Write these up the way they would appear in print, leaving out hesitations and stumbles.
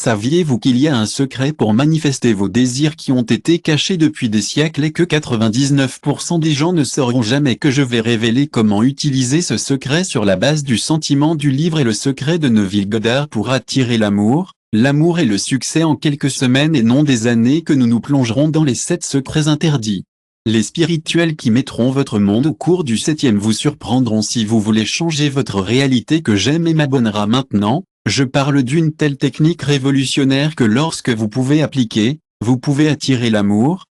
Saviez-vous qu'il y a un secret pour manifester vos désirs qui ont été cachés depuis des siècles et que 99% des gens ne sauront jamais que je vais révéler comment utiliser ce secret sur la base du sentiment du livre et le secret de Neville Goddard pour attirer l'amour et le succès en quelques semaines et non des années que nous plongerons dans les 7 secrets interdits. Les spirituels qui mettront votre monde au cours du 7e vous surprendront si vous voulez changer votre réalité que j'aime et m'abonnera maintenant. Je parle d'une telle technique révolutionnaire que lorsque vous pouvez appliquer, vous pouvez attirer l'amour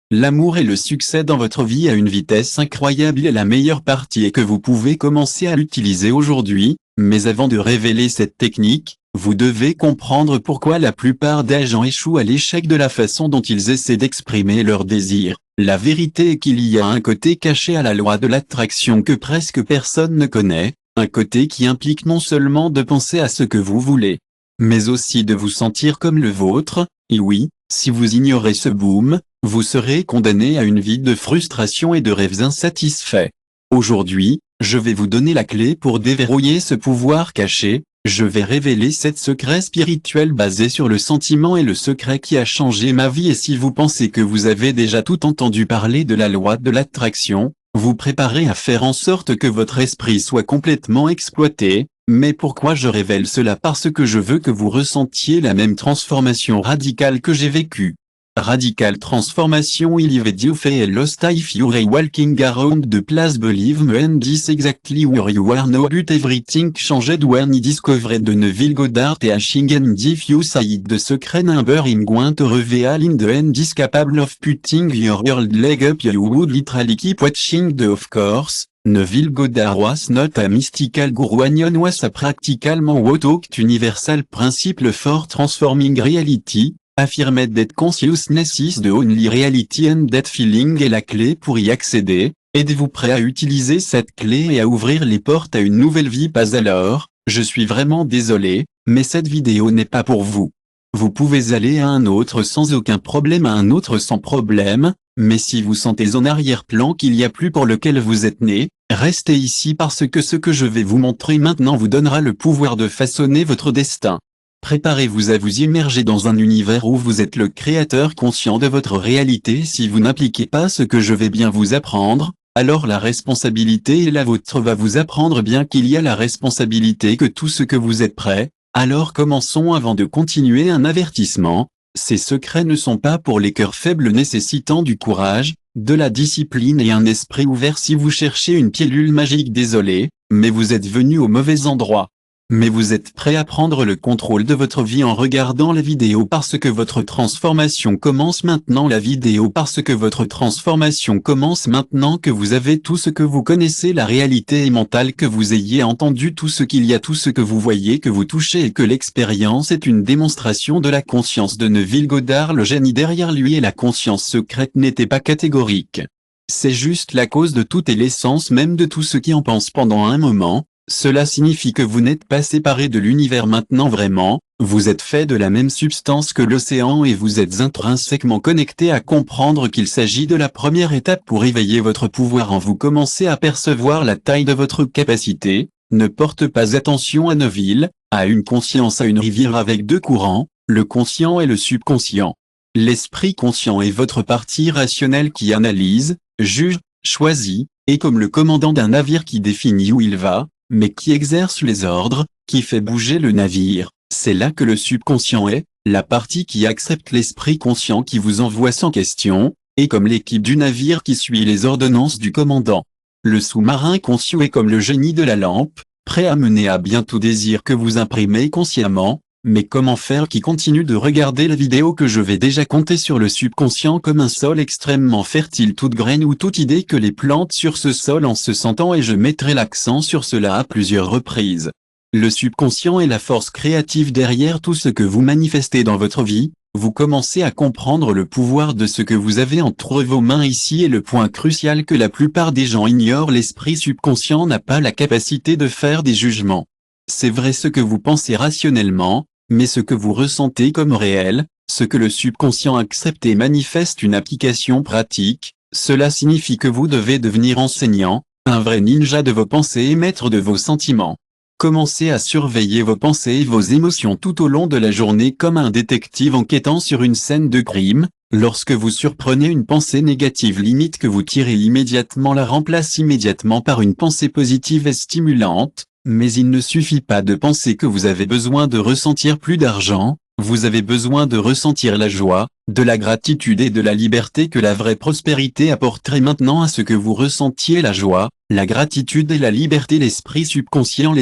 et le succès dans votre vie à une vitesse incroyable et la meilleure partie est que vous pouvez commencer à l'utiliser aujourd'hui, mais avant de révéler cette technique, vous devez comprendre pourquoi la plupart des gens échouent à l'échec de la façon dont ils essaient d'exprimer leurs désirs. La vérité est qu'il y a un côté caché à la loi de l'attraction que presque personne ne connaît. Un côté qui implique non seulement de penser à ce que vous voulez, mais aussi de vous sentir comme le vôtre, et oui, si vous ignorez ce boom, vous serez condamné à une vie de frustration et de rêves insatisfaits. Aujourd'hui, je vais vous donner la clé pour déverrouiller ce pouvoir caché, je vais révéler 7 secrets spirituels basés sur le sentiment et le secret qui a changé ma vie et si vous pensez que vous avez déjà tout entendu parler de la loi de l'attraction, vous préparez à faire en sorte que votre esprit soit complètement exploité, mais pourquoi je révèle cela? Parce que je veux que vous ressentiez la même transformation radicale que j'ai vécue. Radical transformation will leave you feel lost if you're walking around the place believe me and this exactly where you are now but everything changed when he discovered de Neville Goddard et Ashingen if you said the secret number I'm going to reveal in the end is capable of putting your world leg up you would literally keep watching the of course. Neville Goddard was not a mystical guru onion was a practical man who talked universal principle for transforming reality. Affirmer that consciousness is the only reality and that feeling est la clé pour y accéder. Êtes-vous prêt à utiliser cette clé et à ouvrir les portes à une nouvelle vie? Pas alors, je suis vraiment désolé, mais cette vidéo n'est pas pour vous. Vous pouvez aller à un autre sans aucun problème, à un autre sans problème, mais si vous sentez en arrière-plan qu'il y a plus pour lequel vous êtes né, restez ici parce que ce que je vais vous montrer maintenant vous donnera le pouvoir de façonner votre destin. Préparez-vous à vous immerger dans un univers où vous êtes le créateur conscient de votre réalité. Si vous n'appliquez pas ce que je vais bien vous apprendre, alors la responsabilité est la vôtre. Va vous apprendre bien qu'il y a la responsabilité que tout ce que vous êtes prêt. Alors commençons avant de continuer un avertissement. Ces secrets ne sont pas pour les cœurs faibles nécessitant du courage, de la discipline et un esprit ouvert. Si vous cherchez une pilule magique, désolé, mais vous êtes venu au mauvais endroit. Mais vous êtes prêt à prendre le contrôle de votre vie en regardant la vidéo parce que votre transformation commence maintenant. La vidéo parce que votre transformation commence maintenant que vous avez tout ce que vous connaissez. La réalité est mentale, que vous ayez entendu tout ce qu'il y a, tout ce que vous voyez, que vous touchez et que l'expérience est une démonstration de la conscience de Neville Goddard. Le génie derrière lui et la conscience secrète n'étaient pas catégoriques. C'est juste la cause de tout et l'essence même de tout ce qui en pense pendant un moment. Cela signifie que vous n'êtes pas séparé de l'univers maintenant vraiment, vous êtes fait de la même substance que l'océan et vous êtes intrinsèquement connecté. À comprendre qu'il s'agit de la première étape pour éveiller votre pouvoir en vous. Commencez à percevoir la taille de votre capacité, ne porte pas attention à Neville, à une conscience, à une rivière avec 2 courants, le conscient et le subconscient. L'esprit conscient est votre partie rationnelle qui analyse, juge, choisit, et comme le commandant d'un navire qui définit où il va, mais qui exerce les ordres, qui fait bouger le navire. C'est là que le subconscient est, la partie qui accepte l'esprit conscient qui vous envoie sans question, et comme l'équipe du navire qui suit les ordonnances du commandant. Le sous-marin conscient est comme le génie de la lampe, prêt à mener à bien tout désir que vous imprimez consciemment. Mais comment faire? Qui continue de regarder la vidéo que je vais déjà compter sur le subconscient comme un sol extrêmement fertile. Toute graine ou toute idée que les plantes sur ce sol en se sentant, et je mettrai l'accent sur cela à plusieurs reprises. Le subconscient est la force créative derrière tout ce que vous manifestez dans votre vie. Vous commencez à comprendre le pouvoir de ce que vous avez entre vos mains. Ici est le point crucial que la plupart des gens ignorent. L'esprit subconscient n'a pas la capacité de faire des jugements. C'est vrai ce que vous pensez rationnellement, mais ce que vous ressentez comme réel, ce que le subconscient accepte et manifeste une application pratique. Cela signifie que vous devez devenir enseignant, un vrai ninja de vos pensées et maître de vos sentiments. Commencez à surveiller vos pensées et vos émotions tout au long de la journée comme un détective enquêtant sur une scène de crime. Lorsque vous surprenez une pensée négative limite que vous tirez immédiatement la remplace immédiatement par une pensée positive et stimulante, mais il ne suffit pas de penser que vous avez besoin de ressentir plus d'argent, vous avez besoin de ressentir la joie, de la gratitude et de la liberté que la vraie prospérité apporterait maintenant à ce que vous ressentiez la joie, la gratitude et la liberté. L'esprit subconscient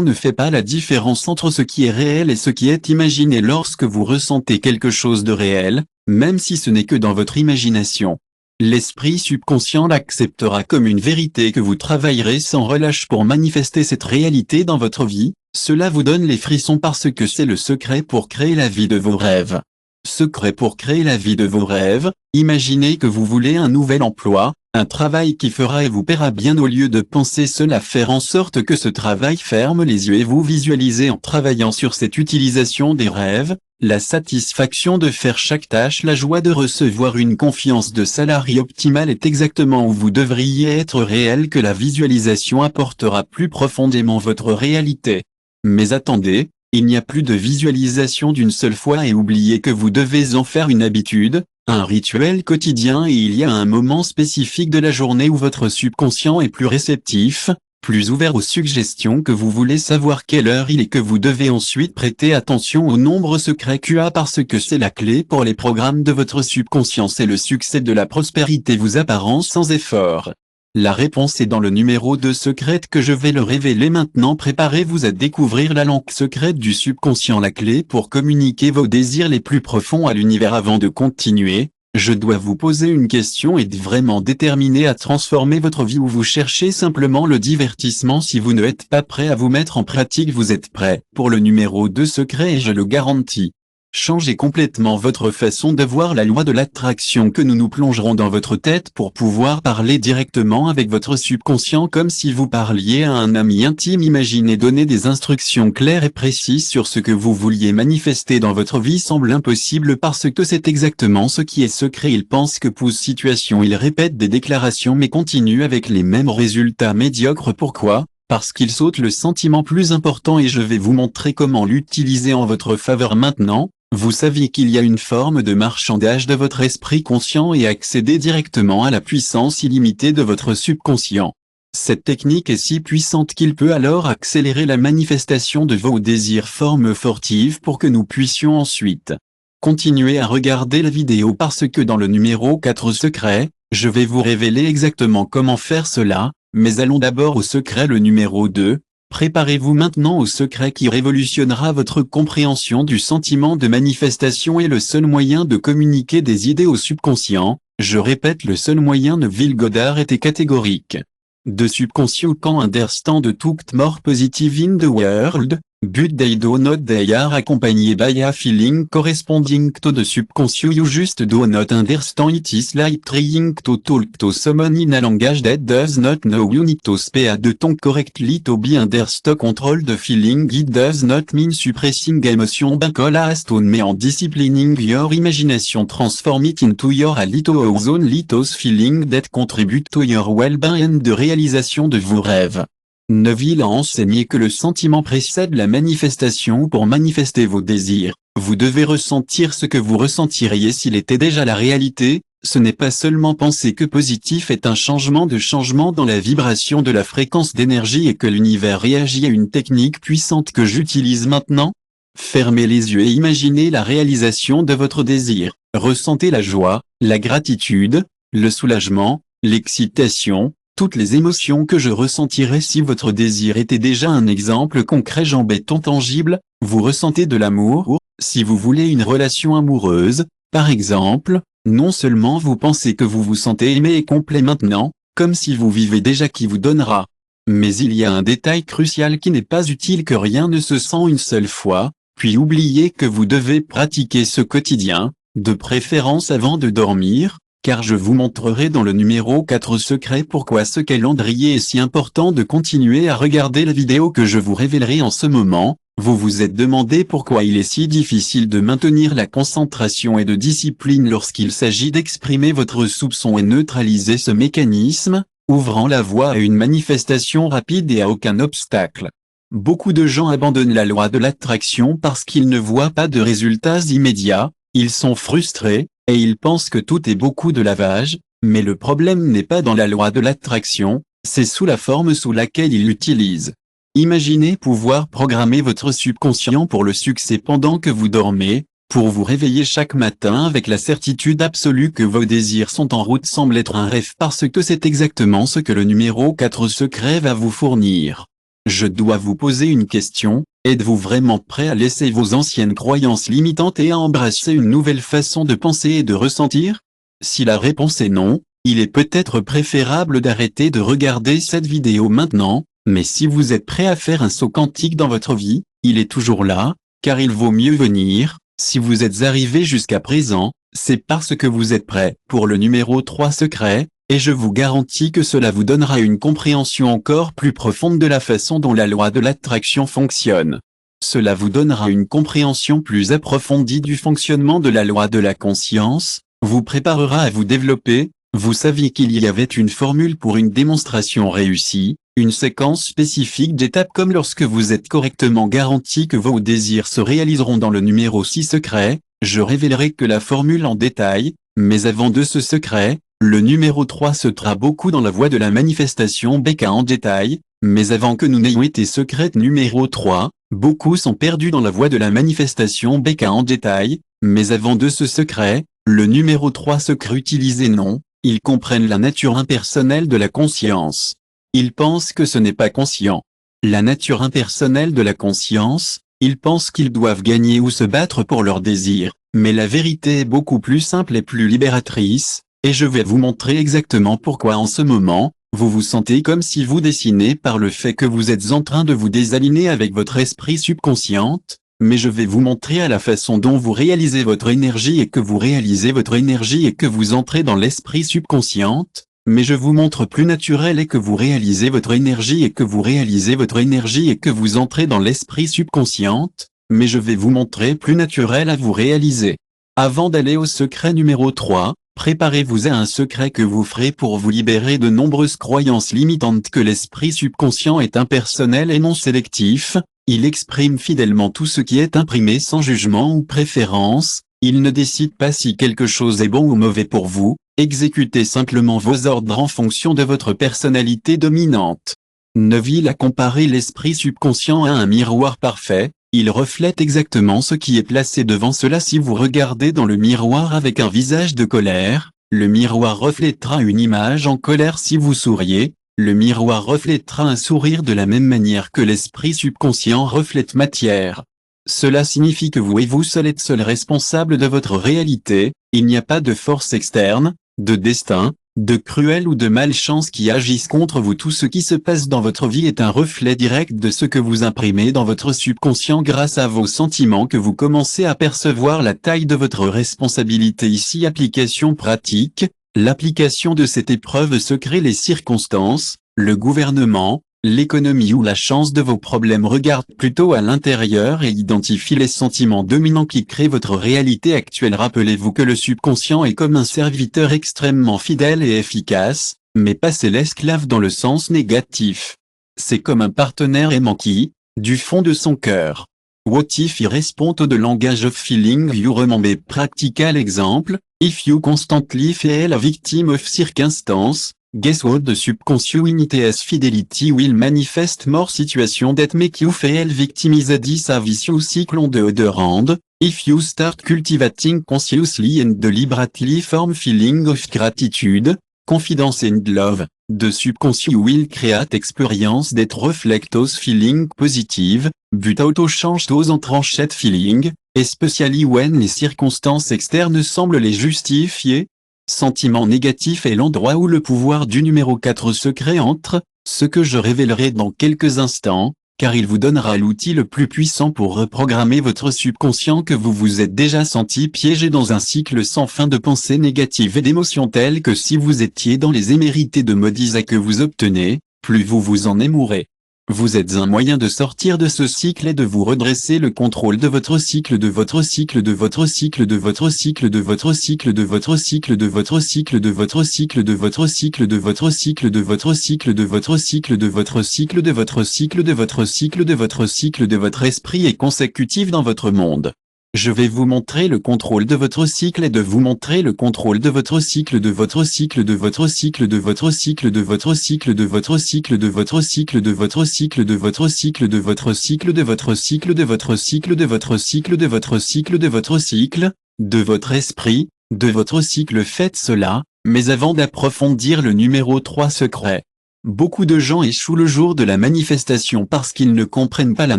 ne fait pas la différence entre ce qui est réel et ce qui est imaginé lorsque vous ressentez quelque chose de réel, même si ce n'est que dans votre imagination. L'esprit subconscient l'acceptera comme une vérité que vous travaillerez sans relâche pour manifester cette réalité dans votre vie. Cela vous donne les frissons parce que c'est le secret pour créer la vie de vos rêves. Secret pour créer la vie de vos rêves, imaginez que vous voulez un nouvel emploi, un travail qui fera et vous paiera bien au lieu de penser cela faire en sorte que ce travail ferme les yeux et vous visualisez en travaillant sur cette utilisation des rêves, la satisfaction de faire chaque tâche, la joie de recevoir une confiance de salarié optimale est exactement où vous devriez être réel que la visualisation apportera plus profondément votre réalité. Mais attendez, il n'y a plus de visualisation d'une seule fois et oubliez que vous devez en faire une habitude, un rituel quotidien et il y a un moment spécifique de la journée où votre subconscient est plus réceptif, plus ouvert aux suggestions que vous voulez savoir quelle heure il est que vous devez ensuite prêter attention au nombre secret QA parce que c'est la clé pour les programmes de votre subconscient et le succès de la prospérité vous apparent sans effort. La réponse est dans le numéro 2 secrète que je vais le révéler maintenant. Préparez-vous à découvrir la langue secrète du subconscient, la clé pour communiquer vos désirs les plus profonds à l'univers. Avant de continuer, je dois vous poser une question. Êtes-vous vraiment déterminé à transformer votre vie ou vous cherchez simplement le divertissement? Si vous n'êtes pas prêt à vous mettre en pratique, vous êtes prêt pour le numéro 2 secret et je le garantis. Changez complètement votre façon de voir la loi de l'attraction que nous plongerons dans votre tête pour pouvoir parler directement avec votre subconscient comme si vous parliez à un ami intime. Imaginez donner des instructions claires et précises sur ce que vous vouliez manifester dans votre vie semble impossible parce que c'est exactement ce qui est secret. Il pense que pousse situation, il répète des déclarations mais continue avec les mêmes résultats médiocres. Pourquoi ? Parce qu'il saute le sentiment plus important et je vais vous montrer comment l'utiliser en votre faveur maintenant. Vous saviez qu'il y a une forme de marchandage de votre esprit conscient et accéder directement à la puissance illimitée de votre subconscient. Cette technique est si puissante qu'il peut alors accélérer la manifestation de vos désirs. Forme furtive pour que nous puissions ensuite continuer à regarder la vidéo parce que dans le numéro 4 secret, je vais vous révéler exactement comment faire cela, mais allons d'abord au secret le numéro 2. Préparez-vous maintenant au secret qui révolutionnera votre compréhension du sentiment de manifestation et le seul moyen de communiquer des idées au subconscient. Je répète, le seul moyen. Neville Goddard était catégorique. The subconscient understand tout more positive in the world, but they do not. They are accompanied by a feeling corresponding to the subconscious. You just do not understand. It is like trying to talk to someone in a language that does not know. You need to speak the tongue correctly to be understood. Control the feeling. It does not mean suppressing emotion as tone mais en disciplining your imagination. Transform it into your a little zone little feeling that contribute to your well-being and de réalisation de vos rêves. Neville a enseigné que le sentiment précède la manifestation. Pour manifester vos désirs, vous devez ressentir ce que vous ressentiriez s'il était déjà la réalité. Ce n'est pas seulement penser que positif est un changement dans la vibration de la fréquence d'énergie et que l'univers réagit à une technique puissante que j'utilise maintenant. Fermez les yeux et imaginez la réalisation de votre désir. Ressentez la joie, la gratitude, le soulagement, l'excitation, toutes les émotions que je ressentirais si votre désir était déjà un exemple concret. En béton tangible, vous ressentez de l'amour. Si vous voulez une relation amoureuse, par exemple, non seulement vous pensez que vous vous sentez aimé et complet maintenant, comme si vous vivez déjà qui vous donnera. Mais il y a un détail crucial qui n'est pas utile que rien ne se sent une seule fois, puis oubliez que vous devez pratiquer ce quotidien, de préférence avant de dormir, car je vous montrerai dans le numéro 4 secret pourquoi ce calendrier est si important. De continuer à regarder la vidéo que je vous révélerai en ce moment. Vous vous êtes demandé pourquoi il est si difficile de maintenir la concentration et de discipline lorsqu'il s'agit d'exprimer votre soupçon et neutraliser ce mécanisme, ouvrant la voie à une manifestation rapide et à aucun obstacle. Beaucoup de gens abandonnent la loi de l'attraction parce qu'ils ne voient pas de résultats immédiats, ils sont frustrés, et ils pensent que tout est beaucoup de lavage, mais le problème n'est pas dans la loi de l'attraction, c'est sous la forme sous laquelle ils l'utilisent. Imaginez pouvoir programmer votre subconscient pour le succès pendant que vous dormez, pour vous réveiller chaque matin avec la certitude absolue que vos désirs sont en route semble être un rêve parce que c'est exactement ce que le numéro 4 secret va vous fournir. Je dois vous poser une question, êtes-vous vraiment prêt à laisser vos anciennes croyances limitantes et à embrasser une nouvelle façon de penser et de ressentir? Si la réponse est non, il est peut-être préférable d'arrêter de regarder cette vidéo maintenant, mais si vous êtes prêt à faire un saut quantique dans votre vie, il est toujours là, car il vaut mieux venir. Si vous êtes arrivé jusqu'à présent, c'est parce que vous êtes prêt pour le numéro 3 secret, et je vous garantis que cela vous donnera une compréhension encore plus profonde de la façon dont la loi de l'attraction fonctionne. Cela vous donnera une compréhension plus approfondie du fonctionnement de la loi de la conscience, vous préparera à vous développer. Vous saviez qu'il y avait une formule pour une démonstration réussie, une séquence spécifique d'étapes comme lorsque vous êtes correctement garanti que vos désirs se réaliseront dans le numéro 6 secret, je révélerai que la formule en détail, mais avant de ce secret, le numéro 3 se trahit beaucoup dans la voie de la manifestation BK en détail, mais avant que nous n'ayons été secrète numéro 3, beaucoup sont perdus dans la voie de la manifestation BK en détail, mais avant de ce secret, le numéro 3 secret utilisé non. Ils comprennent la nature impersonnelle de la conscience. Ils pensent que ce n'est pas conscient. La nature impersonnelle de la conscience, ils pensent qu'ils doivent gagner ou se battre pour leurs désirs, mais la vérité est beaucoup plus simple et plus libératrice, et je vais vous montrer exactement pourquoi en ce moment, vous vous sentez comme si vous dessinez par le fait que vous êtes en train de vous désaligner avec votre esprit subconsciente, mais je vais vous montrer à la façon dont vous réalisez votre énergie et que vous réalisez votre énergie et que vous entrez dans l'esprit subconsciente, mais je vous montre plus naturel et que vous réalisez votre énergie et que vous réalisez votre énergie et que vous entrez dans l'esprit subconsciente, mais je vais vous montrer plus naturel à vous réaliser. Avant d'aller au secret numéro 3, préparez-vous à un secret que vous ferez pour vous libérer de nombreuses croyances limitantes que l'esprit subconscient est impersonnel et non sélectif. Il exprime fidèlement tout ce qui est imprimé sans jugement ou préférence, il ne décide pas si quelque chose est bon ou mauvais pour vous, exécutez simplement vos ordres en fonction de votre personnalité dominante. Neville a comparé l'esprit subconscient à un miroir parfait, il reflète exactement ce qui est placé devant cela. Si vous regardez dans le miroir avec un visage de colère, le miroir reflètera une image en colère. Si vous souriez, le miroir reflètera un sourire de la même manière que l'esprit subconscient reflète matière. Cela signifie que vous et vous seul êtes seul responsable de votre réalité, il n'y a pas de force externe, de destin, de cruel ou de malchance qui agissent contre vous. Tout ce qui se passe dans votre vie est un reflet direct de ce que vous imprimez dans votre subconscient grâce à vos sentiments que vous commencez à percevoir la taille de votre responsabilité. Ici application pratique. L'application de cette épreuve se crée les circonstances, le gouvernement, l'économie ou la chance de vos problèmes. Regarde plutôt à l'intérieur et identifie les sentiments dominants qui créent votre réalité actuelle. Rappelez-vous que le subconscient est comme un serviteur extrêmement fidèle et efficace, mais pas c'est l'esclave dans le sens négatif. C'est comme un partenaire aimant qui, du fond de son cœur. What if I respond to the language of feeling you remember practical example, if you constantly feel a victim of circumstance, guess what the subconscious fidelity will manifest more situation that make you feel victimized is a vicious cycle on the other hand, if you start cultivating consciously and deliberately form feeling of gratitude, confidence and love. The subconscious will create experience that reflect those feeling positive, but auto change those entrenched feeling, especially when les circonstances externes semblent les justifier. Sentiment négatif est l'endroit où le pouvoir du numéro 4 secret entre, ce que je révélerai dans quelques instants, car il vous donnera l'outil le plus puissant pour reprogrammer votre subconscient que vous vous êtes déjà senti piégé dans un cycle sans fin de pensées négatives et d'émotions telles que si vous étiez dans les émérités de maudits que vous obtenez, plus vous vous en émourez. Vous êtes un moyen de sortir de ce cycle et de vous redresser le contrôle de votre cycle, de votre cycle, de votre cycle, de votre cycle, de votre cycle, de votre cycle, de votre cycle, de votre cycle, de votre cycle, de votre cycle, de votre cycle, de votre cycle, de votre cycle, de votre cycle, de votre cycle, de votre cycle, de votre esprit est consécutif dans votre monde. Je vais vous montrer le contrôle de votre cycle et de vous montrer le contrôle de votre cycle, de votre cycle, de votre cycle, de votre cycle, de votre cycle, de votre cycle, de votre cycle, de votre cycle, de votre cycle, de votre cycle, de votre cycle, de votre cycle, de votre cycle, de votre cycle, de votre cycle, de votre esprit, de votre cycle. Faites cela, mais avant d'approfondir le numéro 3 secret. Beaucoup de gens échouent le jour de la manifestation parce qu'ils ne comprennent pas la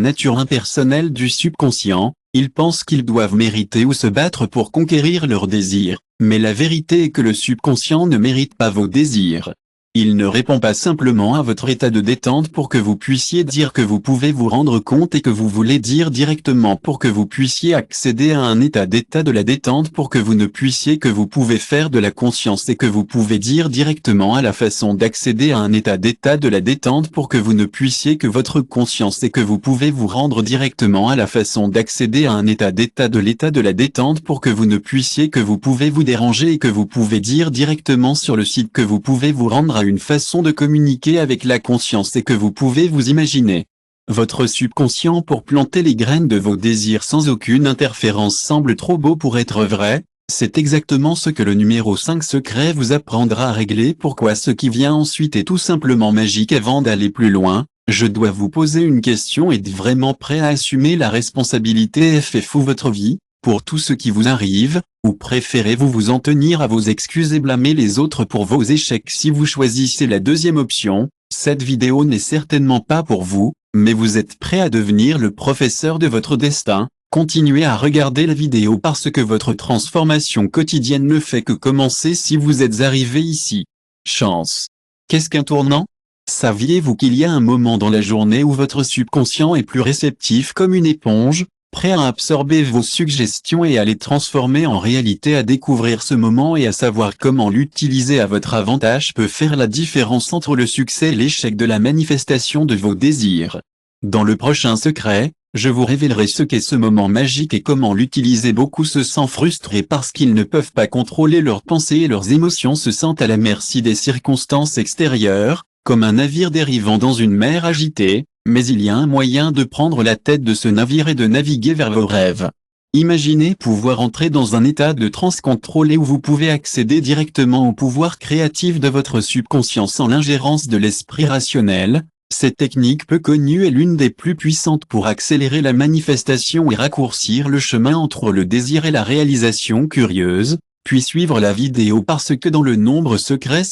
nature impersonnelle du subconscient. Ils pensent qu'ils doivent mériter ou se battre pour conquérir leurs désirs, mais la vérité est que le subconscient ne mérite pas vos désirs. Il ne répond pas simplement à votre état de détente pour que vous puissiez dire que vous pouvez vous rendre compte et que vous voulez dire directement pour que vous puissiez accéder à un état de la détente pour que vous ne puissiez que vous pouvez faire de la conscience et que vous pouvez dire directement à la façon d'accéder à un état de la détente pour que vous ne puissiez que votre conscience et que vous pouvez vous rendre directement à la façon d'accéder à un état de la détente pour que vous ne puissiez que vous pouvez vous déranger et que vous pouvez dire directement sur le site que vous pouvez vous rendre à une façon de communiquer avec la conscience et que vous pouvez vous imaginer. Votre subconscient pour planter les graines de vos désirs sans aucune interférence semble trop beau pour être vrai. C'est exactement ce que le numéro 5 secret vous apprendra à régler. Pourquoi ce qui vient ensuite est tout simplement magique. Avant d'aller plus loin, je dois vous poser une question. Êtes-vous vraiment prêt à assumer la responsabilité faites-vous votre vie pour tout ce qui vous arrive, ou préférez-vous vous en tenir à vos excuses et blâmer les autres pour vos échecs? Si vous choisissez la deuxième option, cette vidéo n'est certainement pas pour vous, mais vous êtes prêt à devenir le professeur de votre destin. Continuez à regarder la vidéo parce que votre transformation quotidienne ne fait que commencer si vous êtes arrivé ici. Chance. Qu'est-ce qu'un tournant? Saviez-vous qu'il y a un moment dans la journée où votre subconscient est plus réceptif comme une éponge, prêt à absorber vos suggestions et à les transformer en réalité? À découvrir ce moment et à savoir comment l'utiliser à votre avantage peut faire la différence entre le succès et l'échec de la manifestation de vos désirs. Dans le prochain secret, je vous révélerai ce qu'est ce moment magique et comment l'utiliser. Beaucoup se sentent frustrés parce qu'ils ne peuvent pas contrôler leurs pensées et leurs émotions, se sentent à la merci des circonstances extérieures, comme un navire dérivant dans une mer agitée. Mais il y a un moyen de prendre la tête de ce navire et de naviguer vers vos rêves. Imaginez pouvoir entrer dans un état de transe contrôlé où vous pouvez accéder directement au pouvoir créatif de votre subconscient sans l'ingérence de l'esprit rationnel. Cette technique peu connue est l'une des plus puissantes pour accélérer la manifestation et raccourcir le chemin entre le désir et la réalisation curieuse. Puis suivre la vidéo parce que dans le nombre secret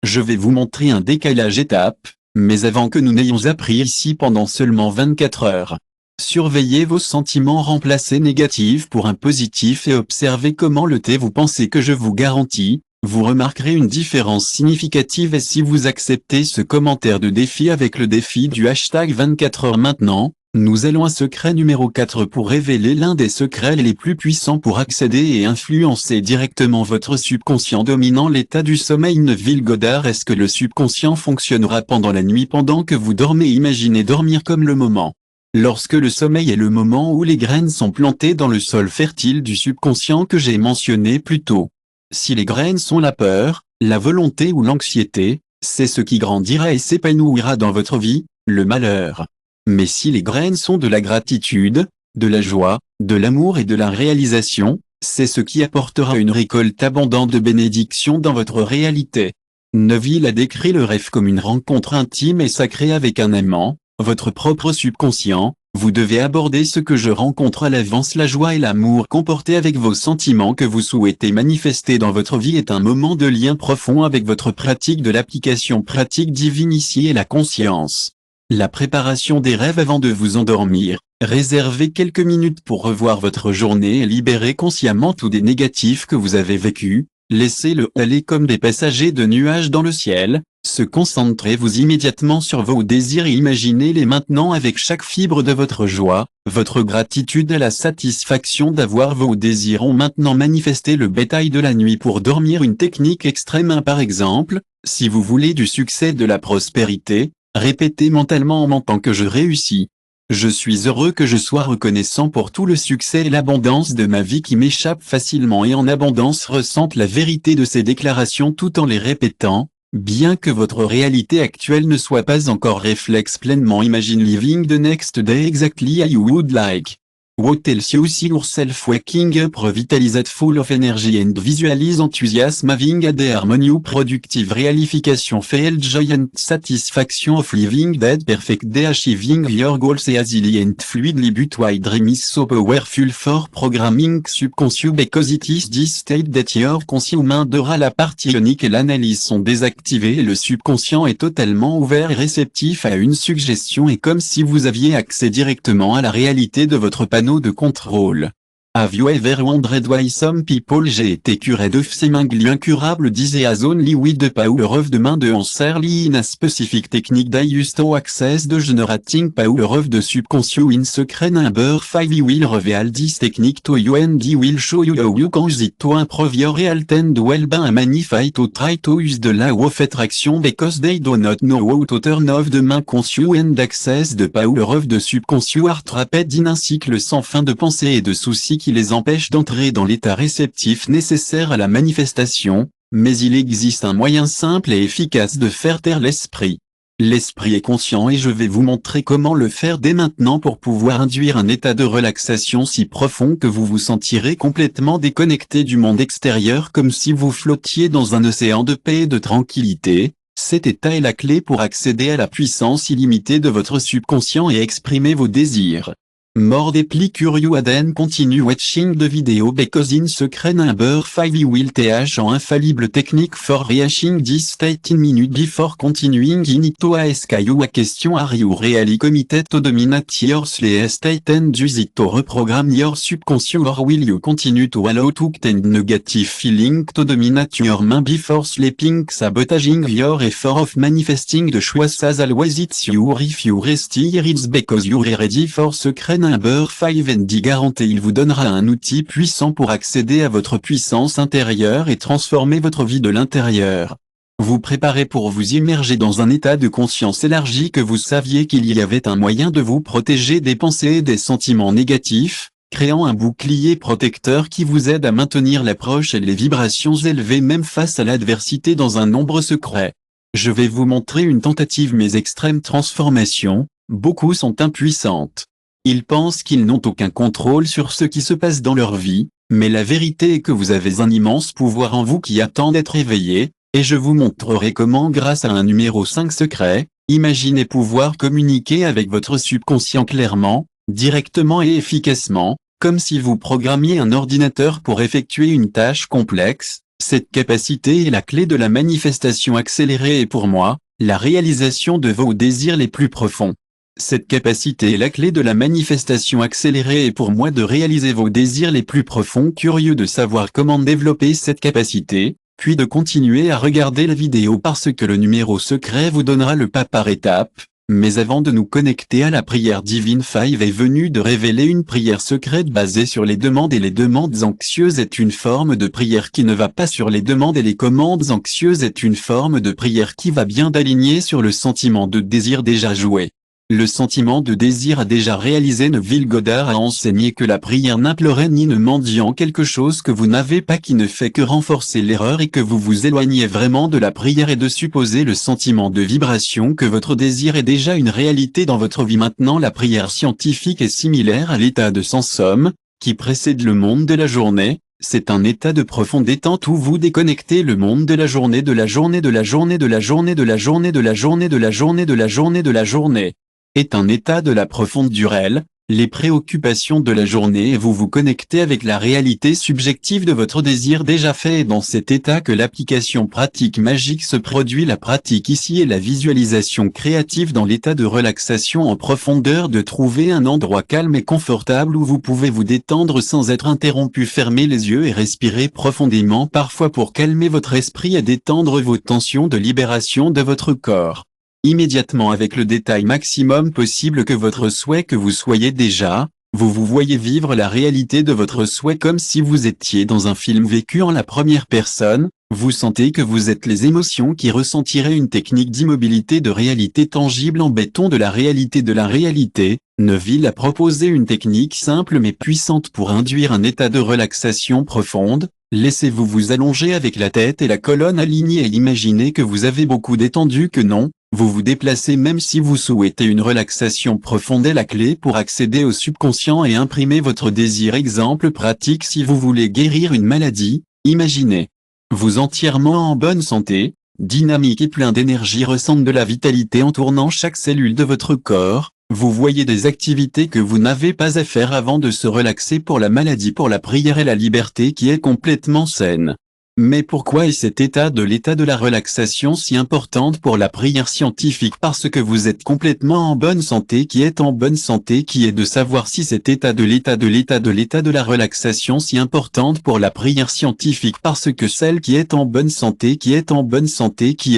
je vais vous montrer un décalage étape. Mais avant que nous n'ayons appris ici pendant seulement 24 heures. Surveillez vos sentiments, remplacez négatif pour un positif et observez comment vous pensez que je vous garantis, vous remarquerez une différence significative. Et si vous acceptez ce commentaire de défi avec le défi du hashtag 24 heures maintenant, nous allons à secret numéro 4 pour révéler l'un des secrets les plus puissants pour accéder et influencer directement votre subconscient dominant l'état du sommeil. Neville Goddard. Est-ce que le subconscient fonctionnera pendant la nuit pendant que vous dormez? Imaginez dormir comme le moment. Lorsque le sommeil est le moment où les graines sont plantées dans le sol fertile du subconscient que j'ai mentionné plus tôt. Si les graines sont la peur, la volonté ou l'anxiété, c'est ce qui grandira et s'épanouira dans votre vie, le malheur. Mais si les graines sont de la gratitude, de la joie, de l'amour et de la réalisation, c'est ce qui apportera une récolte abondante de bénédictions dans votre réalité. Neville a décrit le rêve comme une rencontre intime et sacrée avec un aimant, votre propre subconscient. Vous devez aborder ce que je rencontre à l'avance. La joie et l'amour comportés avec vos sentiments que vous souhaitez manifester dans votre vie est un moment de lien profond avec votre pratique de l'application pratique divine ici et la conscience. La préparation des rêves avant de vous endormir. Réservez quelques minutes pour revoir votre journée et libérer consciemment tout des négatifs que vous avez vécus. Laissez-le aller comme des passagers de nuages dans le ciel. Concentrez-vous immédiatement sur vos désirs et imaginez-les maintenant avec chaque fibre de votre joie. Votre gratitude et la satisfaction d'avoir vos désirs ont maintenant manifesté le bétail de la nuit pour dormir. Une technique extrême. Par exemple, si vous voulez du succès, de la prospérité, Répétez mentalement en mentant que je réussis. Je suis heureux que je sois reconnaissant pour tout le succès et l'abondance de ma vie qui m'échappe facilement et en abondance. Ressente la vérité de ces déclarations tout en les répétant, bien que votre réalité actuelle ne soit pas encore réflexe pleinement. Imagine living the next day exactly how you would like. What else you see yourself waking up revitalized full of energy and visualize enthusiasm having a day harmony productive realification feel joy and satisfaction of living that perfect day achieving your goals easily and fluidly but why dream is so powerful for programming subconscious because it is this state that your conscient mindera la partie ionique et l'analyse sont désactivées et le subconscient est totalement ouvert et réceptif à une suggestion et comme si vous aviez accès directement à la réalité de votre panneau de contrôle. Have you ever wondered why some people j'ai été curé de seemingly incurable disease only with the power of the mind enserly in a specific technique that used to access the generating power of the subconscious in secret number 5 will reveal this technique to you and he will show you how you can use it to improve your health and well-being and magnify to try to use the law of attraction because they do not know how to turn off the mind conscious and access the power of the subconscious are trapped in un cycle sans fin de pensées et de soucis qui les empêche d'entrer dans l'état réceptif nécessaire à la manifestation, mais il existe un moyen simple et efficace de faire taire l'esprit. L'esprit est conscient et je vais vous montrer comment le faire dès maintenant pour pouvoir induire un état de relaxation si profond que vous vous sentirez complètement déconnecté du monde extérieur comme si vous flottiez dans un océan de paix et de tranquillité. Cet état est la clé pour accéder à la puissance illimitée de votre subconscient et exprimer vos désirs. More deeply curious then continue watching the video because in secret number 5 you will teach en infallible technique for reaching this state in minute before continuing in it to ask you a question are you really committed to dominate your sleep state and use it to reprogram your subconscious or will you continue to allow to tend negative feeling to dominate your mind before sleeping sabotaging your effort of manifesting the choice as always it's you if you rest here it's because you're ready for secret number 5 and garantie il vous donnera un outil puissant pour accéder à votre puissance intérieure et transformer votre vie de l'intérieur. Vous préparez pour vous immerger dans un état de conscience élargi que vous saviez qu'il y avait un moyen de vous protéger des pensées et des sentiments négatifs, créant un bouclier protecteur qui vous aide à maintenir l'approche et les vibrations élevées même face à l'adversité dans un nombre secret. Je vais vous montrer une tentative mais extrême transformation, beaucoup sont impuissantes. Ils pensent qu'ils n'ont aucun contrôle sur ce qui se passe dans leur vie, mais la vérité est que vous avez un immense pouvoir en vous qui attend d'être éveillé, et je vous montrerai comment grâce à un numéro 5 secret, imaginez pouvoir communiquer avec votre subconscient clairement, directement et efficacement, comme si vous programmiez un ordinateur pour effectuer une tâche complexe. Cette capacité est la clé de la manifestation accélérée et pour moi, la réalisation de vos désirs les plus profonds. Cette capacité est la clé de la manifestation accélérée et pour moi de réaliser vos désirs les plus profonds. Curieux de savoir comment développer cette capacité, puis de continuer à regarder la vidéo parce que le numéro secret vous donnera le pas par étape. Mais avant de nous connecter à la prière divine 5 est venu de révéler une prière secrète basée sur les demandes et les demandes anxieuses est une forme de prière qui ne va pas sur les demandes et les commandes anxieuses est une forme de prière qui va bien d'aligner sur le sentiment de désir déjà joué. Le sentiment de désir a déjà réalisé. Neville Goddard a enseigné que la prière n'implorait ni ne mendiant quelque chose que vous n'avez pas qui ne fait que renforcer l'erreur et que vous vous éloignez vraiment de la prière et de supposer le sentiment de vibration que votre désir est déjà une réalité dans votre vie. Maintenant la prière scientifique est similaire à l'état de sans somme, qui précède le monde de la journée. C'est un état de profonde détente où vous déconnectez le monde de la journée de la journée de la journée de la journée de la journée de la journée de la journée de la journée de la journée. Est un état de la profonde durelle, les préoccupations de la journée et vous vous connectez avec la réalité subjective de votre désir déjà fait et dans cet état que l'application pratique magique se produit. La pratique ici est la visualisation créative dans l'état de relaxation en profondeur de trouver un endroit calme et confortable où vous pouvez vous détendre sans être interrompu. Fermez les yeux et respirez profondément parfois pour calmer votre esprit et détendre vos tensions de libération de votre corps. Immédiatement avec le détail maximum possible que votre souhait que vous soyez déjà, vous vous voyez vivre la réalité de votre souhait comme si vous étiez dans un film vécu en la première personne, Vous sentez que vous êtes les émotions qui ressentiraient une technique d'immobilité de réalité tangible en béton de la réalité de la réalité. Neville a proposé une technique simple mais puissante pour induire un état de relaxation profonde. Laissez-vous vous allonger avec la tête et la colonne alignées et imaginez que vous avez beaucoup d'étendue que non. Vous vous déplacez même si vous souhaitez une relaxation profonde est la clé pour accéder au subconscient et imprimer votre désir. Exemple pratique si vous voulez guérir une maladie, imaginez vous entièrement en bonne santé, dynamique et plein d'énergie ressentent de la vitalité en tournant chaque cellule de votre corps. Vous voyez des activités que vous n'avez pas à faire avant de se relaxer pour la maladie, pour la prière et la liberté qui est complètement saine. Mais pourquoi est cet état de la relaxation si importante pour la prière scientifique? Parce que vous êtes complètement en bonne santé. Qui est en bonne santé? Qui est de savoir si cet état de la relaxation si importante pour la prière scientifique? Parce que celle qui est en bonne santé, qui est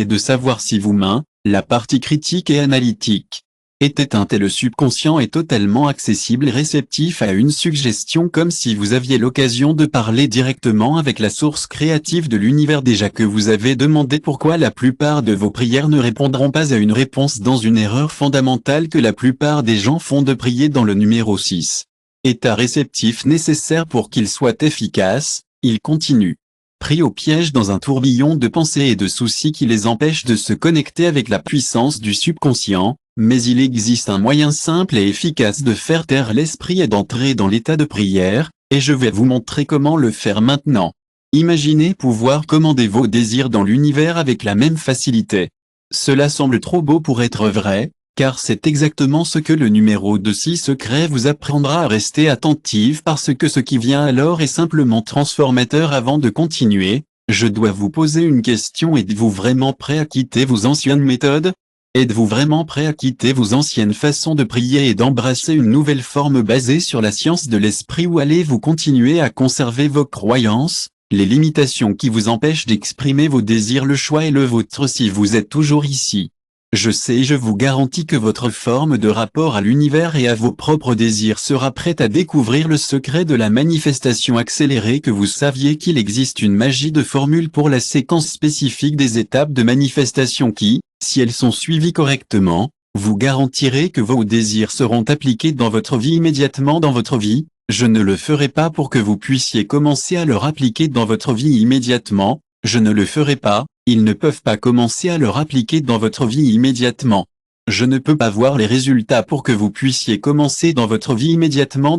de savoir si vous main, la partie critique et analytique est éteinte et le subconscient est totalement accessible et réceptif à une suggestion comme si vous aviez l'occasion de parler directement avec la source créative de l'univers. Déjà que vous avez demandé pourquoi la plupart de vos prières ne répondront pas à une réponse dans une erreur fondamentale que la plupart des gens font de prier dans le numéro 6. État réceptif nécessaire pour qu'il soit efficace, il continue. Pris au piège dans un tourbillon de pensées et de soucis qui les empêchent de se connecter avec la puissance du subconscient. Mais il existe un moyen simple et efficace de faire taire l'esprit et d'entrer dans l'état de prière, et je vais vous montrer comment le faire maintenant. Imaginez pouvoir commander vos désirs dans l'univers avec la même facilité. Cela semble trop beau pour être vrai, car c'est exactement ce que le numéro de 6 secret vous apprendra à rester attentif parce que ce qui vient alors est simplement transformateur. Avant de continuer, je dois vous poser une question. Êtes-vous vraiment prêt à quitter vos anciennes méthodes ? Êtes-vous vraiment prêt à quitter vos anciennes façons de prier et d'embrasser une nouvelle forme basée sur la science de l'esprit, ou allez-vous continuer à conserver vos croyances, les limitations qui vous empêchent d'exprimer vos désirs? Le choix est le vôtre si vous êtes toujours ici. Je sais et je vous garantis que votre forme de rapport à l'univers et à vos propres désirs sera prête à découvrir le secret de la manifestation accélérée. Que vous saviez qu'il existe une magie de formule pour la séquence spécifique des étapes de manifestation qui, si elles sont suivies correctement, vous garantirez que vos désirs seront appliqués dans votre vie immédiatement dans votre vie. Je ne le ferai pas pour que vous puissiez commencer à leur appliquer dans votre vie immédiatement. Je ne le ferai pas, ils ne peuvent pas commencer à leur appliquer dans votre vie immédiatement. Je ne peux pas voir les résultats pour que vous puissiez commencer dans votre vie immédiatement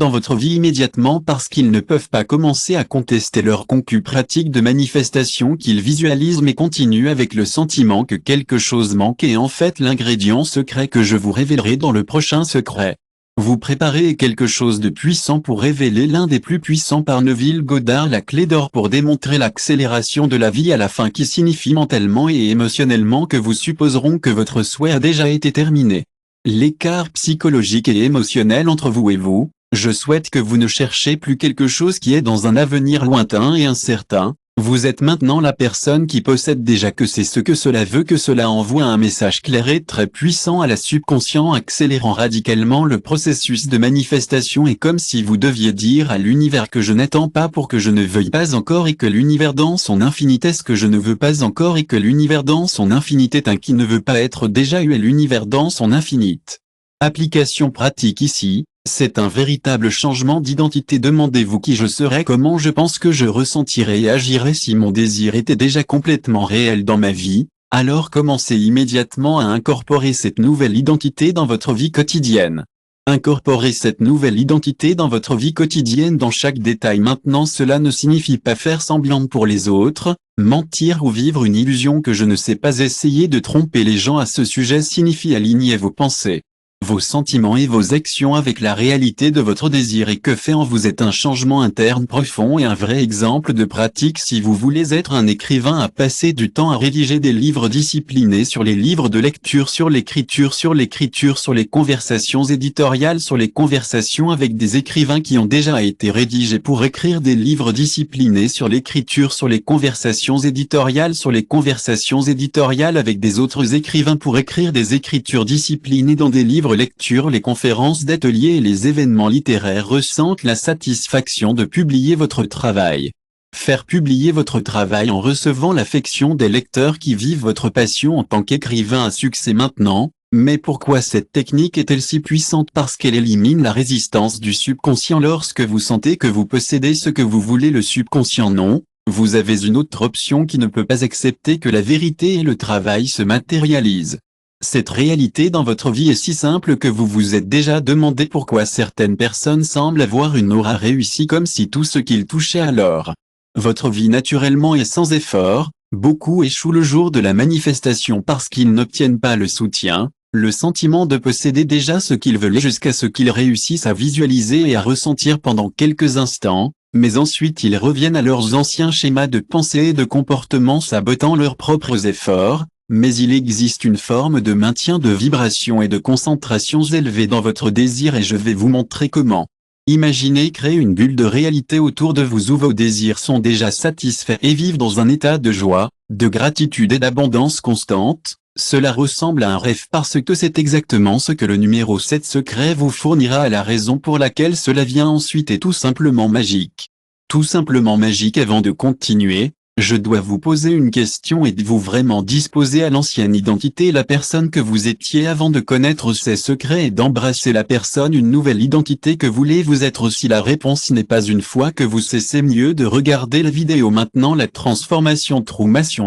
parce qu'ils ne peuvent pas commencer à contester leur concu pratique de manifestation qu'ils visualisent mais continuent avec le sentiment que quelque chose manque et en fait l'ingrédient secret que je vous révélerai dans le prochain secret. Vous préparez quelque chose de puissant pour révéler l'un des plus puissants par Neville Goddard, la clé d'or pour démontrer l'accélération de la vie à la fin, qui signifie mentalement et émotionnellement que vous supposeront que votre souhait a déjà été terminé. L'écart psychologique et émotionnel entre vous et vous, je souhaite que vous ne cherchiez plus quelque chose qui est dans un avenir lointain et incertain. Vous êtes maintenant la personne qui possède déjà que c'est ce que cela veut, que cela envoie un message clair et très puissant à la subconscient, accélérant radicalement le processus de manifestation. Et comme si vous deviez dire à l'univers que je n'attends pas pour que je ne veuille pas encore, et que l'univers dans son infinité ce que je ne veux pas encore, et que l'univers dans son infinité est un qui ne veut pas être déjà eu, et l'univers dans son infinite. Application pratique ici. C'est un véritable changement d'identité. Demandez-vous qui je serais, comment je pense que je ressentirais et agirais si mon désir était déjà complètement réel dans ma vie. Alors commencez immédiatement à incorporer cette nouvelle identité dans votre vie quotidienne. Incorporez cette nouvelle identité dans votre vie quotidienne dans chaque détail. Maintenant, cela ne signifie pas faire semblant pour les autres, mentir ou vivre une illusion que je ne sais pas. Essayer de tromper les gens à ce sujet signifie aligner vos pensées, vos sentiments et vos actions avec la réalité de votre désir. Et que fait en vous est un changement interne profond et un vrai exemple de pratique. Si vous voulez être un écrivain, à passer du temps à rédiger des livres disciplinés sur les livres de lecture, sur l'écriture, sur les conversations éditoriales, sur les conversations avec des écrivains qui ont déjà été rédigés, pour écrire des livres disciplinés sur l'écriture, sur les conversations éditoriales, sur les conversations éditoriales avec des autres écrivains, pour écrire des écritures disciplinées dans des livres lecture. Les conférences d'ateliers et les événements littéraires ressentent la satisfaction de publier votre travail. Faire publier votre travail en recevant l'affection des lecteurs qui vivent votre passion en tant qu'écrivain à succès maintenant. Mais pourquoi cette technique est-elle si puissante? Parce qu'elle élimine la résistance du subconscient. Lorsque vous sentez que vous possédez ce que vous voulez, le subconscient non. Vous avez une autre option qui ne peut pas accepter que la vérité et le travail se matérialisent. Cette réalité dans votre vie est si simple que vous vous êtes déjà demandé pourquoi certaines personnes semblent avoir une aura réussie comme si tout ce qu'ils touchaient alors. Votre vie naturellement est sans effort. Beaucoup échouent le jour de la manifestation parce qu'ils n'obtiennent pas le soutien, le sentiment de posséder déjà ce qu'ils veulent jusqu'à ce qu'ils réussissent à visualiser et à ressentir pendant quelques instants, mais ensuite ils reviennent à leurs anciens schémas de pensée et de comportement sabotant leurs propres efforts, mais il existe une forme de maintien de vibration et de concentration élevée dans votre désir et je vais vous montrer comment. Imaginez créer une bulle de réalité autour de vous où vos désirs sont déjà satisfaits et vivent dans un état de joie, de gratitude et d'abondance constante. Cela ressemble à un rêve parce que c'est exactement ce que le numéro 7 secret vous fournira. La raison pour laquelle cela vient ensuite est tout simplement magique. Tout simplement magique. Avant de continuer, je dois vous poser une question. Êtes-vous vraiment disposé à l'ancienne identité, la personne que vous étiez avant de connaître ses secrets et d'embrasser la personne, une nouvelle identité que voulez-vous être? Si la réponse n'est pas une fois que vous cessez, mieux de regarder la vidéo maintenant. La transformation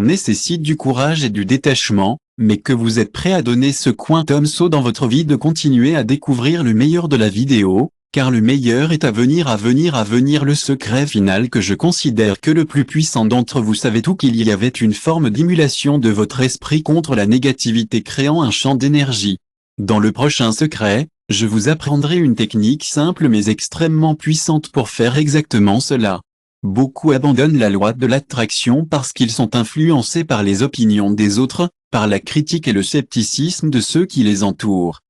nécessite du courage et du détachement, mais que vous êtes prêt à donner ce quantum saut dans votre vie de continuer à découvrir le meilleur de la vidéo. Car le meilleur est à venir, le secret final que je considère que le plus puissant d'entre vous savait tout qu'il y avait une forme d'émulation de votre esprit contre la négativité créant un champ d'énergie. Dans le prochain secret, je vous apprendrai une technique simple mais extrêmement puissante pour faire exactement cela. Beaucoup abandonnent la loi de l'attraction parce qu'ils sont influencés par les opinions des autres, par la critique et le scepticisme de ceux qui les entourent.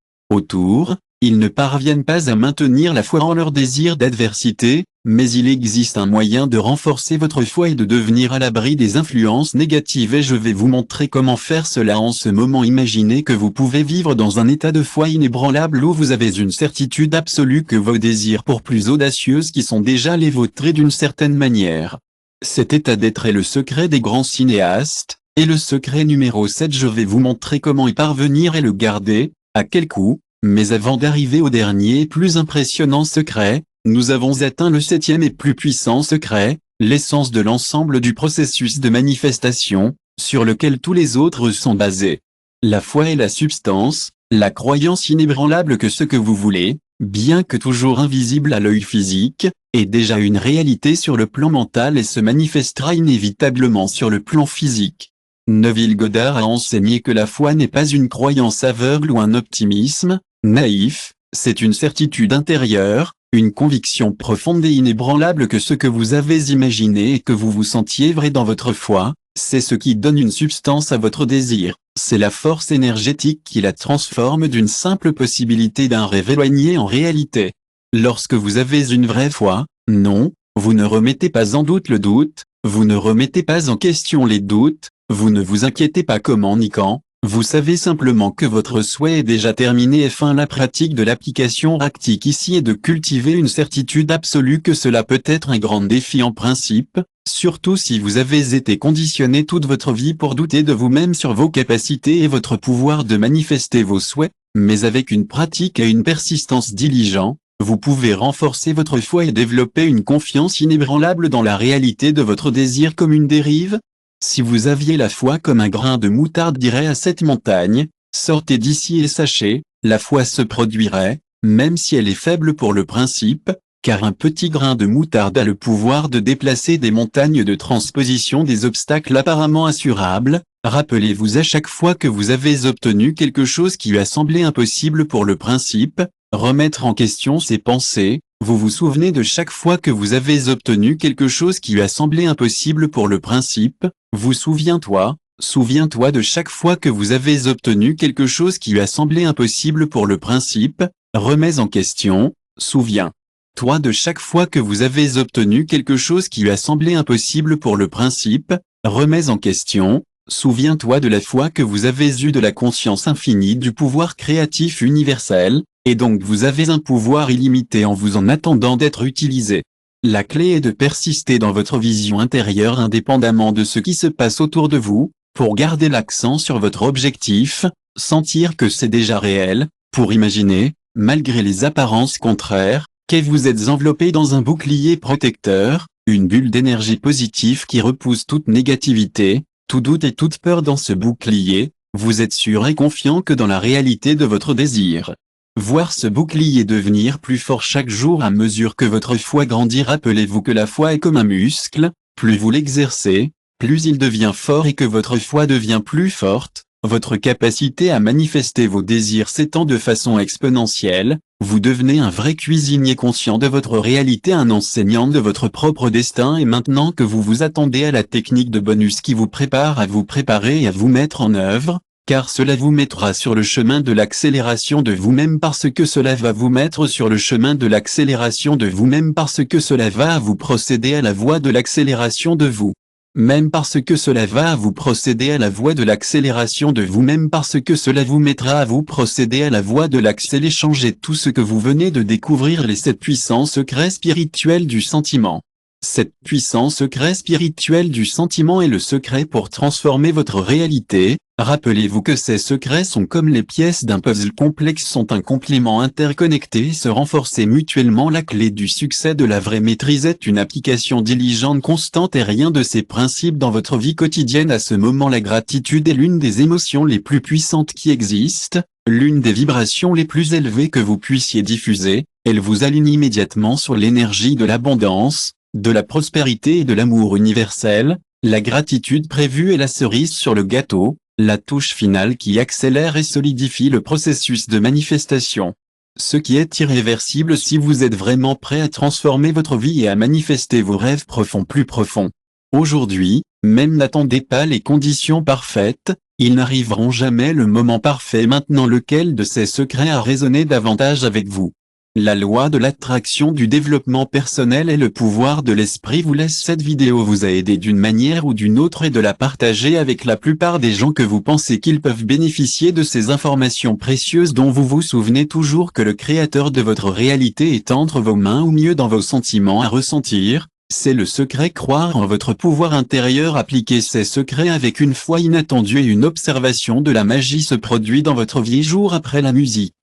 Ils ne parviennent pas à maintenir la foi en leur désir d'adversité, mais il existe un moyen de renforcer votre foi et de devenir à l'abri des influences négatives et je vais vous montrer comment faire cela en ce moment. Imaginez que vous pouvez vivre dans un état de foi inébranlable où vous avez une certitude absolue que vos désirs pour plus audacieux qui sont déjà les vôtres et d'une certaine manière. Cet état d'être est le secret des grands cinéastes, et le secret numéro 7 je vais vous montrer comment y parvenir et le garder, à quel coût. Mais avant d'arriver au dernier et plus impressionnant secret, nous avons atteint le 7e et plus puissant secret, l'essence de l'ensemble du processus de manifestation, sur lequel tous les autres sont basés. La foi est la substance, la croyance inébranlable que ce que vous voulez, bien que toujours invisible à l'œil physique, est déjà une réalité sur le plan mental et se manifestera inévitablement sur le plan physique. Neville Goddard a enseigné que la foi n'est pas une croyance aveugle ou un optimisme naïf, c'est une certitude intérieure, une conviction profonde et inébranlable que ce que vous avez imaginé et que vous vous sentiez vrai dans votre foi, c'est ce qui donne une substance à votre désir. C'est la force énergétique qui la transforme d'une simple possibilité d'un rêve éloigné en réalité. Lorsque vous avez une vraie foi, non, vous ne remettez pas en doute le doute, vous ne remettez pas en question les doutes, vous ne vous inquiétez pas comment ni quand, vous savez simplement que votre souhait est déjà terminé et fin. La pratique de l'application pratique ici est de cultiver une certitude absolue que cela peut être un grand défi en principe, surtout si vous avez été conditionné toute votre vie pour douter de vous-même sur vos capacités et votre pouvoir de manifester vos souhaits, mais avec une pratique et une persistance diligente, vous pouvez renforcer votre foi et développer une confiance inébranlable dans la réalité de votre désir comme une dérive. Si vous aviez la foi comme un grain de moutarde dirait à cette montagne, sortez d'ici et sachez, la foi se produirait, même si elle est faible pour le principe, car un petit grain de moutarde a le pouvoir de déplacer des montagnes de transposition des obstacles apparemment assurables. Rappelez-vous à chaque fois que vous avez obtenu quelque chose qui lui a semblé impossible pour le principe, remettre en question ses pensées. Vous vous souvenez de chaque fois que vous avez obtenu quelque chose qui lui a semblé impossible pour le principe, souviens-toi de chaque fois que vous avez obtenu quelque chose qui lui a semblé impossible pour le principe, remets en question, souviens-toi de chaque fois que vous avez obtenu quelque chose qui lui a semblé impossible pour le principe, remets en question, souviens-toi de la foi que vous avez eue de la conscience infinie du pouvoir créatif universel, et donc vous avez un pouvoir illimité en vous en attendant d'être utilisé. La clé est de persister dans votre vision intérieure indépendamment de ce qui se passe autour de vous, pour garder l'accent sur votre objectif, sentir que c'est déjà réel, pour imaginer, malgré les apparences contraires, que vous êtes enveloppé dans un bouclier protecteur, une bulle d'énergie positive qui repousse toute négativité, tout doute et toute peur dans ce bouclier. Vous êtes sûr et confiant que dans la réalité de votre désir. Voir ce bouclier devenir plus fort chaque jour à mesure que votre foi grandit. Rappelez-vous que la foi est comme un muscle, plus vous l'exercez, plus il devient fort et que votre foi devient plus forte, votre capacité à manifester vos désirs s'étend de façon exponentielle, vous devenez un vrai cuisinier conscient de votre réalité, un enseignant de votre propre destin. Et maintenant que vous vous attendez à la technique de bonus qui vous prépare à vous préparer et à vous mettre en œuvre, car cela vous mettra sur le chemin de l'accélération de vous-même parce que cela va vous mettre sur le chemin de l'accélération de vous-même parce que cela va vous procéder à la voie de l'accélération de vous. Même parce que cela va vous procéder à la voie de l'accélération de vous-même parce que cela vous mettra à vous procéder à la voie de l'accélé. Changez tout ce que vous venez de découvrir, les 7 puissants secrets spirituels du sentiment. Cette puissance secret spirituel du sentiment est le secret pour transformer votre réalité. Rappelez-vous que ces secrets sont comme les pièces d'un puzzle complexe, sont un complément interconnecté et se renforcer mutuellement. La clé du succès de la vraie maîtrise est une application diligente, constante et rien de ces principes dans votre vie quotidienne. À ce moment, la gratitude est l'une des émotions les plus puissantes qui existent, l'une des vibrations les plus élevées que vous puissiez diffuser. Elle vous aligne immédiatement sur l'énergie de l'abondance, de la prospérité et de l'amour universel. La gratitude prévue est la cerise sur le gâteau, la touche finale qui accélère et solidifie le processus de manifestation. Ce qui est irréversible si vous êtes vraiment prêt à transformer votre vie et à manifester vos rêves profonds plus profonds. Aujourd'hui, même n'attendez pas les conditions parfaites, ils n'arriveront jamais le moment parfait. Maintenant, lequel de ces secrets a résonné davantage avec vous? La loi de l'attraction du développement personnel et le pouvoir de l'esprit vous laisse. Cette vidéo vous a aidé d'une manière ou d'une autre et de la partager avec la plupart des gens que vous pensez qu'ils peuvent bénéficier de ces informations précieuses dont vous vous souvenez toujours que le créateur de votre réalité est entre vos mains ou mieux dans vos sentiments à ressentir. C'est le secret, croire en votre pouvoir intérieur. Appliquer ces secrets avec une foi inattendue et une observation de la magie se produit dans votre vie jour après la musique.